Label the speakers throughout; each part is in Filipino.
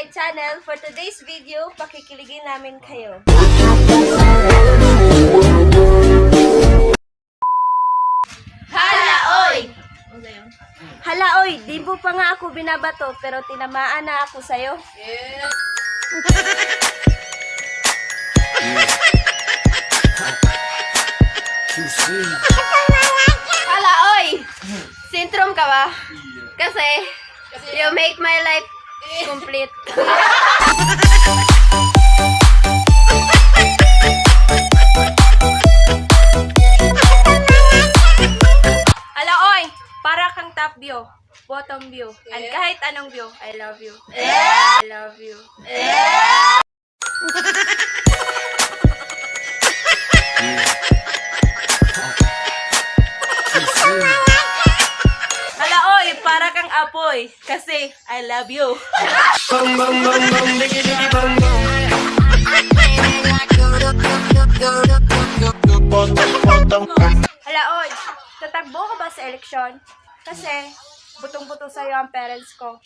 Speaker 1: my channel. For today's video, pakikiligin namin kayo. Hala, oy! Hala, oy! Di mo pa nga ako binabato, pero tinamaan na ako sa'yo. Hala, oy! Sintrom ka ba? Kasi you make my life complete. Hala, oy! Para kang top view, bottom view, and kahit anong view, I love you. I love you. Hala, oy! Para kang apoy, kasi I love you. Hala, oy! Tatagbo ka ba sa eleksyon? Kasi butong-buto sa'yo ang parents ko.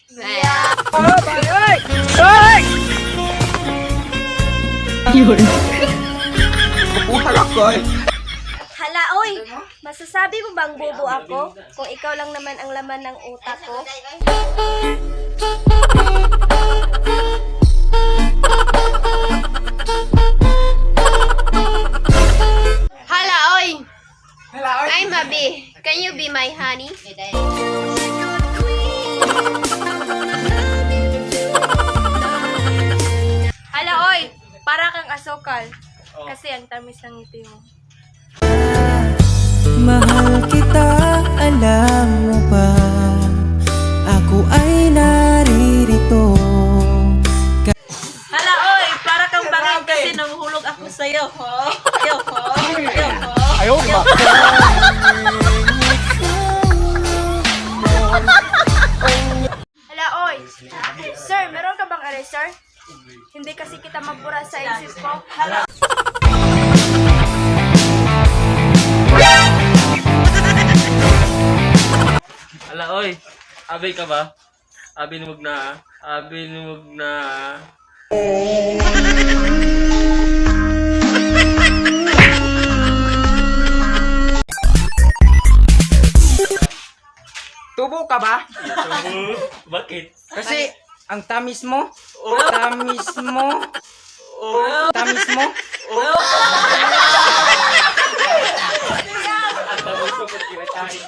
Speaker 1: Hala, oy! Masasabi mo bang bobo ako kung ikaw lang naman ang laman ng utak ko? Hala, oy! I'm Mabi. Can you be my honey? Hala, oy! Para kang asukal. Kasi ang tamis ng ngiti mo.
Speaker 2: Mahal kita, alam mo ba? Ako ay naririto.
Speaker 3: Hala, oy! Para kang bangin kasi nahuhulog ako sa'yo, ho? Yo, ho? Yo, ho?
Speaker 4: Ayaw, di ba?
Speaker 1: Hala, oy! Sir, meron ka bang eraser? Hindi kasi kita magbura sa isip ko.
Speaker 4: Ala, oy. Abay ka ba? Abi numog na. Abi numog na.
Speaker 2: Tubo ka ba?
Speaker 4: Bakit?
Speaker 2: Kasi ang tamis mo.
Speaker 4: Oh.
Speaker 2: Tamis mo.
Speaker 4: Oh.
Speaker 2: Tamis mo.
Speaker 4: Ang tawag ko kinakain.